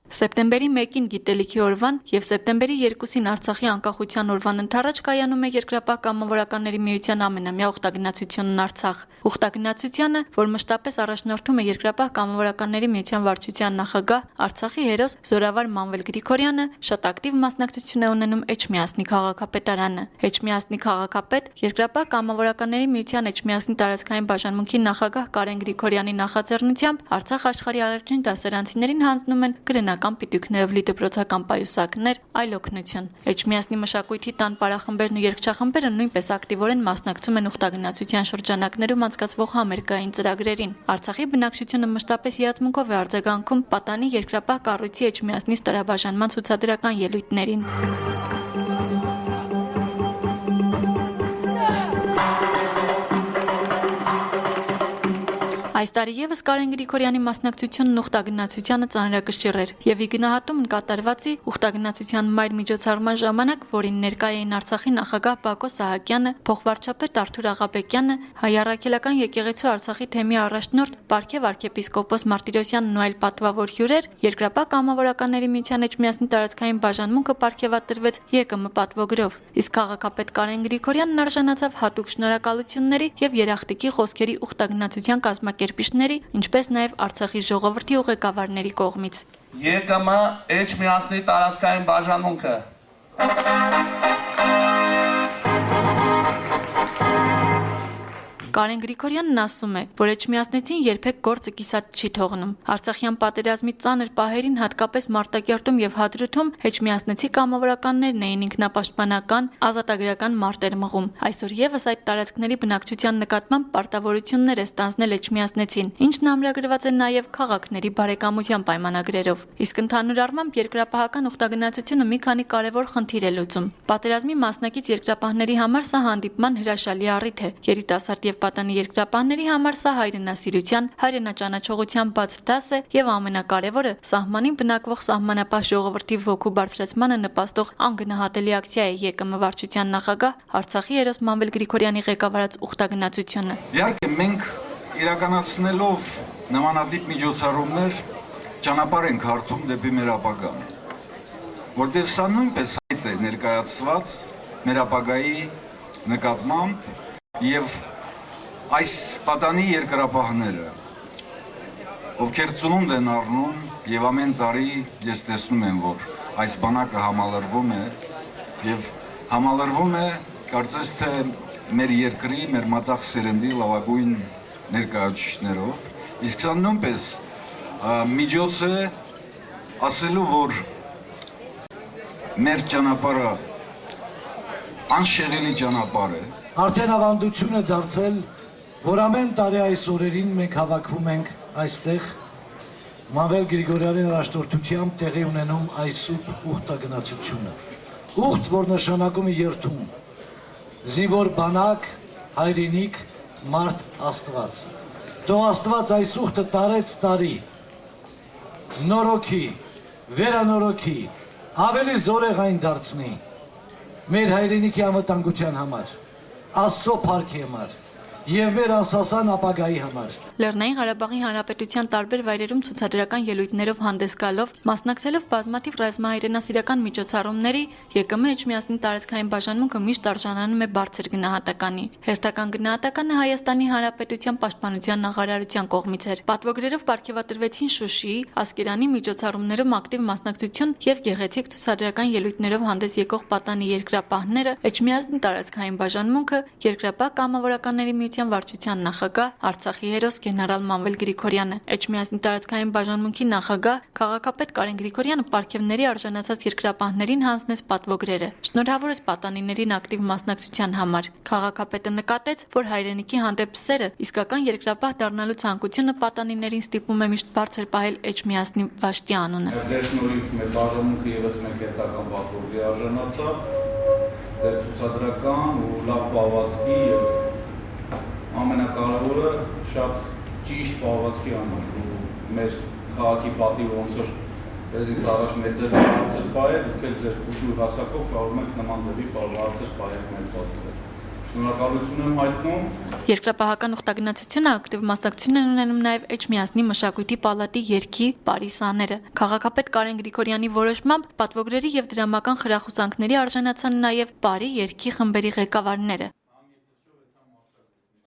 Սեպտեմբերի 1-ին գիտելիքի օրվան և սեպտեմբերի 2-ին Արցախի անկախության օրվան ընդառաջ կայանում է Երկրապահ կամավորականների միության ամենամյա ուխտագնացությունն Արցախ։ Ուխտագնացությանը, որ մշտապես առաջնորդում է Երկրապահ կամավորականների միության վարչության նախագահ Արցախի հերոս Զորավար Մանվել Գրիգորյանը, շատ ակտիվ մասնակցություն է ունենում Էջմիածնի քաղաքապետարանը։ Էջմիածնի քաղաքապետ Երկրապահ կամավորականների միության Էջմիածնի տարածքային բաժանմունքի նախագահ Կարեն Գրիգորյանի նախաձեռնությամբ Արցախ աշխարհի առաջին դասարանցիներին հանձնում են կրոնական պիտույքներով լի դպրոցական պայուսակներ, այլ օգնություն։ Էջմիածնի մշակույթի տան պարախմբերն ու երգչախմբերը նույնպես ակտիվորեն մասնակցում են ուխտագնացության շրջանակներում անցկացվող համերգային ծրագրերին։ Արցախի բնակչությունը մշտապես հիացմունքով է արձագանքում պատանի Երկրապահ կառույցի Էջմիածնի ստորաբաժանման ցուցադրական ելույթներին։ Այս տարի եւս Կարեն Գրիգորյանի մասնակցությունն ուխտագնացությանը ծանրակշիռ էր եւ ի գնահատում կատարվածի ուխտագնացության մայր միջոցառման ժամանակ, որին ներկա էին Արցախի նախագահ Բակո Սահակյանը, փոխվարչապետ Արթուր Աղաբեկյանը, հայ առաքելական եկեղեցու Արցախի թեմի առաջնորդ Պարքև arczepiskopos Մարտիրոսյանն ու այլ պատվավոր հյուրեր, Երկրապահ կամավորականների միության Էջմիածնի տարածքային բաժանմունքը պարգևատրվեց ԵԿՄ պատվոգրով։ Իսկ քաղաքապետ Կարեն Գրիգորյանն արժանացավ հատուկ շնորհակալությունների եւ երախտիկի խոսքերի ուխտագնացության կազմակերպիչների, ինչպես նաև Արցախի ժողովրդի ու ղեկավարների կողմից։ ԵԿՄ Էջմիածնի տարածքային բաժանմունքը Կարեն Գրիգորյանն ասում է, որ Էջմիածնեցին երբեք գործը կիսատ չի թողնում։ Արցախյան պատերազմի ծանր պահերին հատկապես Մարտակերտում եւ Հադրութում Էջմիածնեցի կամավորականներն էին ինքնապաշտպանական, ազատագրական մարտեր մղում։ Այսօր եւս այդ տարածքների բնակչության նկատմամբ պարտավորություններ է ստանձնել Էջմիածնեցին, ինչն ամրագրված է նաեւ քաղաքների բարեկամության պայմանագրերով։ Իսկ ընդհանուր առմամբ երկրապահական ուխտագնացությունը մի քանի կարևոր խնդիր է լուծում։ Պատերազմի մասնակից երկրապահների համար սա հանդիպման հրաշալի առիթ է։ Երիտասարդ եւ պատանի երկրապահների համար սա հայրենասիրության, հայրենաճանաչողության բաց դաս է եւ ամենակարևորը սահմանին բնակվող սահմանապահ ժողովրդի ոգու բարձրացմանը նպաստող անգնահատելի ակցիա է ԵԿՄ վարչության նախագահ Արցախի հերոս Մանվել Գրիգորյանի ղեկավարած ուխտագնացությունը։ Իհարկե մենք իրականացնելով նմանատիպ միջոցառումներ ճանապարհ ենք հարթում դեպի մեր ապագան, որտեղ սա նույնպես հայտ է ներկայացված մեր ապագայի նկատմամբ եւ այս պատանի երկրապահները, ովքեր ծնունդ են առնում եւ ամեն տարի ես տեսնում եմ, որ այս բանակը համալրվում է եւ համալրվում է կարծես թե մեր երկրի, մեր մտաղ սերնդի լավագույն ներկայացուցիչներով, իսկ սա նույնպես միջոց է ասելու, որ մեր ճանապարհը անշեղելի ճանապարհ է։ Արդեն ավանդություն է դարձել, որ ամեն տարի այս օրերին մենք հավաքվում ենք այստեղ Մանվել Գրիգորյանի առաջնորդությամբ տեղի ունենում այս սուրբ ուխտագնացությունը։ Ուխտ, որ նշանակում է երթում, զինվոր բանակ, հայրենիք, մարդ Աստված։ Թող Աստված այս ուխտը տարեց տարի, նորոգի, վերանորոգի, ավելի զորեղային դարձնի մեր հայրենիքի անվտանգության համար, Աստծո փառքի համար եւ մեր անսասան ապագայի համար։ Լեռնային Ղարաբաղի Հանրապետության տարբեր վայրերում ցուցադրական ելույթներով հանդես գալով, մասնակցելով բազմաթիվ ռազմահայրենասիրական միջոցառումների, ԵԿՄ Էջմիածնի տարածքային բաժանմունքը միշտ արժանանում է բարձր գնահատականի։ Հերթական գնահատականը Հայաստանի Հանրապետության պաշտպանության նախարարության կողմից էր։ Պատվոգրերով պարգևատրվեցին Շուշիի, Ասկերանի միջոցառումներում ակտիվ մասնակցություն եւ գեղեցիկ ցուցադրական ելույթներով հանդես եկող պատանի երկրապահները, Էջմիածնի տարածքային բաժանմունքը, Երկրապահ կամավորականների միության վարչության նախագահ Արցախի հերոս գեներալ Մանվել Գրիգորյանը, Էջմիածնի տարածքային բաժանմունքի նախագահ քաղաքապետ Կարեն Գրիգորյանը պարգևների արժանացած երկրապահներին հանձնեց պատվոգրերը։ Շնորհավորեց պատանիներին ակտիվ մասնակցության համար։ Քաղաքապետը նկատեց, որ հայրենիքի հանդեպ սերը, իսկական երկրապահ դառնալու ցանկությունը պատանիներին ստիպում է միշտ բարձր պահել Էջմիածնի վաշտի անունը։ Ձեր շնորհիվ մեր բաժանմունքը եւս մեկ հետական պատվոգրի արժանացավ։ Ձեր ցուցադրական ու լավ պահվածքի եւ ամենակարևորը շատ ճիշտ պահվածքի համար ու մեր քաղաքի պատիվը ոնց որ ձեզից առաջ մեծեր բարձր պահել, դուք էլ ձեր ուժուր հասակով կարող եք նման ձևի բարձր պահել մեր պատիվը։ Շնորհակալություն եմ հայտնում։ Երկրապահական ուխտագնացությունը ակտիվ մասնակցություն են ունենում նաև Էջմիածնի մշակույթի պալատի երգի բարի սաները։ Քաղաքապետ Կարեն Գրիգորյանի որոշմամբ պատվոգրերի եւ դրամական խրախուսանքների արժանացան նաև բարի երգի խմբերի ղեկավարները։